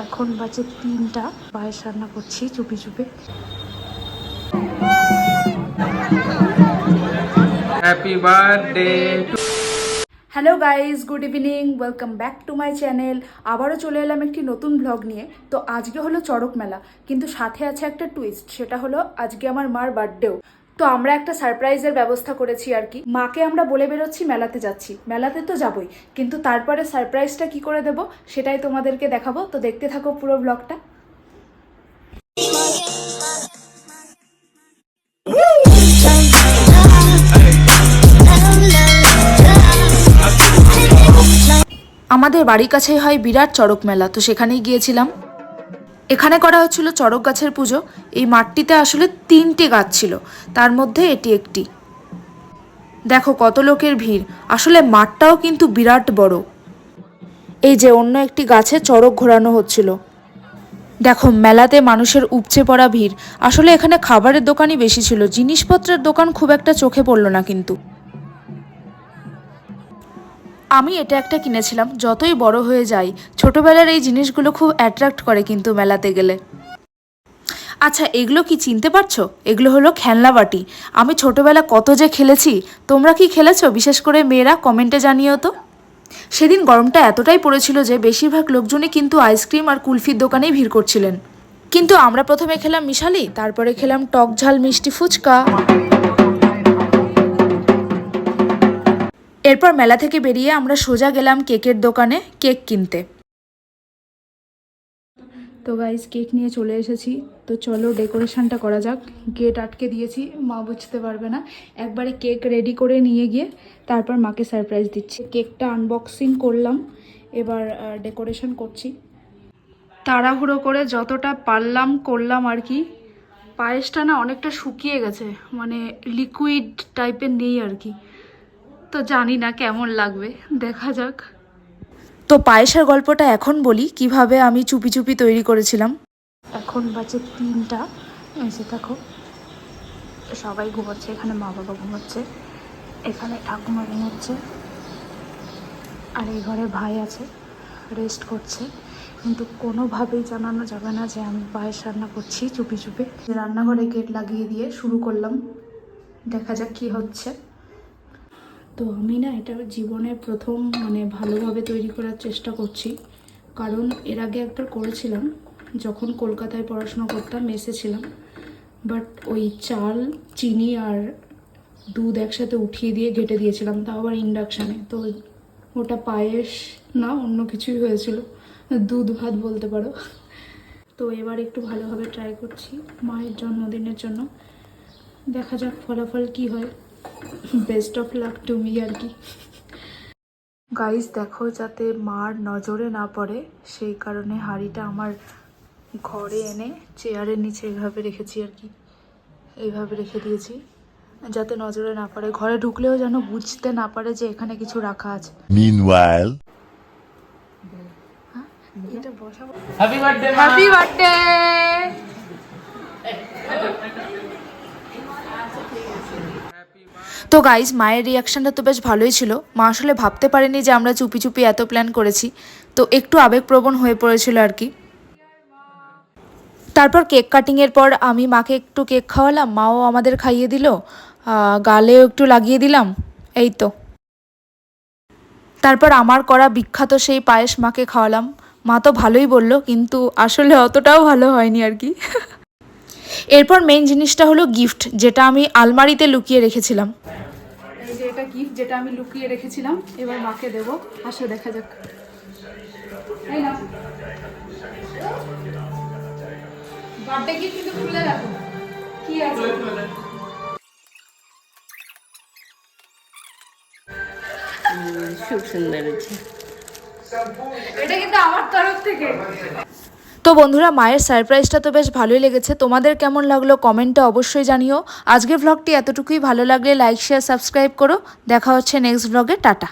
এখন বাজে 3টা, পায়েস রান্না করছি চুপি চুপি। Happy birthday to. Hello guys, good evening, welcome back to my channel. আবারও চলে এলাম একটি নতুন ব্লগ নিয়ে। তো আজকে হলো চড়ক মেলা, কিন্তু সাথে আছে একটা টুইস্ট, সেটা হলো আজকে আমার মার বার্থডেও। তো আমরা একটা সারপ্রাইজের ব্যবস্থা করেছি আর কি। মাকে আমরা বলে বেরোচ্ছি মেলাতে যাচ্ছি, মেলাতে তো যাবই, কিন্তু তারপরে সারপ্রাইজটা কি করে দেব সেটাই তোমাদেরকে দেখাবো। তো দেখতে থাকো পুরো ব্লগটা। আমাদের বাড়ির কাছেই হয় বিরাট চড়ক মেলা, তো সেখানেই গিয়েছিলাম। এখানে করা হচ্ছিল চড়ক গাছের পুজো। এই মাঠটিতে আসলে 3টে গাছ ছিল, তার মধ্যে এটি একটি। দেখো কত লোকের ভিড়, আসলে মাঠটাও কিন্তু বিরাট বড়। এই যে অন্য একটি গাছে চড়ক ঘোরানো হচ্ছিল। দেখো মেলাতে মানুষের উপচে পড়া ভিড়। আসলে এখানে খাবারের দোকানই বেশি ছিল, জিনিসপত্রের দোকান খুব একটা চোখে পড়লো না কিন্তু। আমি এটা একটা কিনেছিলাম। যতই বড় হয়ে যাই, ছোটবেলার এই জিনিসগুলো খুব অ্যাট্রাক্ট করে কিন্তু মেলাতে গেলে। আচ্ছা, এগুলো কি চিনতে পারছো? এগুলো হলো খেলনা বাটি। আমি ছোটবেলা কত যে খেলেছি। তোমরা কি খেলেছো? বিশেষ করে মেয়েরা কমেন্টে জানিও তো। সেদিন গরমটা এতটাই পড়েছিল যে বেশিরভাগ লোকজনই কিন্তু আইসক্রিম আর কুলফির দোকানেই ভিড় করছিলেন। কিন্তু আমরা প্রথমে খেলাম মিশালি, তারপরে খেলাম টক ঝাল মিষ্টি ফুচকা। এরপর মেলা থেকে বেরিয়ে আমরা সোজা গেলাম কেকের দোকানে কেক কিনতে। তো গাইস, কেক নিয়ে চলে এসেছি। তো চলো ডেকোরেশনটা করা যাক। গেট আটকে দিয়েছি, মা বুঝতে পারবে না। একবারে কেক রেডি করে নিয়ে গিয়ে তারপর মাকে সারপ্রাইজ দিচ্ছি। কেকটা আনবক্সিং করলাম, এবার ডেকোরেশন করছি। তাড়াহুড়ো করে যতটা পারলাম করলাম আর কি। পায়েসটা না অনেকটা শুকিয়ে গেছে, মানে লিকুইড টাইপের নেই আর কি। তো জানি না কেমন লাগবে, দেখা যাক। তো পায়েসের গল্পটা এখন বলি, কিভাবে আমি চুপি চুপি তৈরি করেছিলাম। এখন বাজে 3টা, এসে দেখো সবাই ঘুমাচ্ছে। এখানে মা বাবা ঘুমাচ্ছে, এখানে ঠাকুমা ঘুমাচ্ছে, আর এই ঘরে ভাই আছে, রেস্ট করছে। কিন্তু কোনোভাবেই জানানো যাবে না যে আমি পায়েস রান্না করছি চুপি চুপি। রান্নাঘরে গেট লাগিয়ে দিয়ে শুরু করলাম, দেখা যাক কি হচ্ছে। তো আমি না এটা জীবনের প্রথম মানে ভালোভাবে তৈরি করার চেষ্টা করছি, কারণ এর আগে একবার করেছিলাম যখন কলকাতায় পড়াশোনা করতাম, মেসে ছিলাম। বাট ওই চাল, চিনি আর দুধ একসাথে উঠিয়ে দিয়ে ঘেটে দিয়েছিলাম, তাও আবার ইন্ডাকশানে। তো ওটা পায়েস না, অন্য কিছুই হয়েছিল, দুধ ভাত বলতে পারো। তো এবার একটু ভালোভাবে ট্রাই করছি মায়ের জন্মদিনের জন্য, দেখা যাক ফলাফল কি হয়। Best of luck to me আর কি। গাইস দেখো, যাতে মার নজরে না পড়ে সেই কারণে হাঁড়িটা আমার ঘরে এনে চেয়ারের নিচে এইভাবে রেখেছি আর কি। এইভাবে রেখে দিয়েছি যাতে নজরে না পড়ে, ঘরে ঢুকলেও যেন বুঝতে না পারে যে এখানে কিছু রাখা আছে। Meanwhile, happy birthday happy birthday. তো গাইজ, মায়ের রিয়াকশানটা তো বেশ ভালোই ছিল। মা আসলে ভাবতে পারেনি যে আমরা চুপি চুপি এত প্ল্যান করেছি, তো একটু আবেগপ্রবণ হয়ে পড়েছিল আর কি। তারপর কেক কাটিংয়ের পর আমি মাকে একটু কেক খাওয়ালাম, মাও আমাদের খাইয়ে দিল, গালেও একটু লাগিয়ে দিলাম, এই তো। তারপর আমার করা বিখ্যাত সেই পায়েস মাকে খাওয়ালাম। মা তো ভালোই বলল, কিন্তু আসলে অতটাও ভালো হয়নি আর কি। এরপর মেইন জিনিসটা হলো গিফট, যেটা আমি আলমারিতে লুকিয়ে রেখেছিলাম। এই যে এটা গিফট, যেটা আমি লুকিয়ে রেখেছিলাম, এবার মাকে দেবো। আসো দেখা যাক। এই না বার্থডে গিফট, কিন্তু খুলে রাখো কি আছে। খুব সুন্দর হয়েছে। এটা কিন্তু আমার তরফ থেকে। তো বন্ধুরা, মায়ের সারপ্রাইজটা তো বেশ ভালোই লেগেছে। তোমাদের কেমন লাগলো কমেন্টে অবশ্যই জানিও। আজকের ভ্লগটি এতটুকুই, ভালো লাগলে লাইক শেয়ার সাবস্ক্রাইব করো। দেখা হচ্ছে নেক্সট ভ্লগে, টাটা।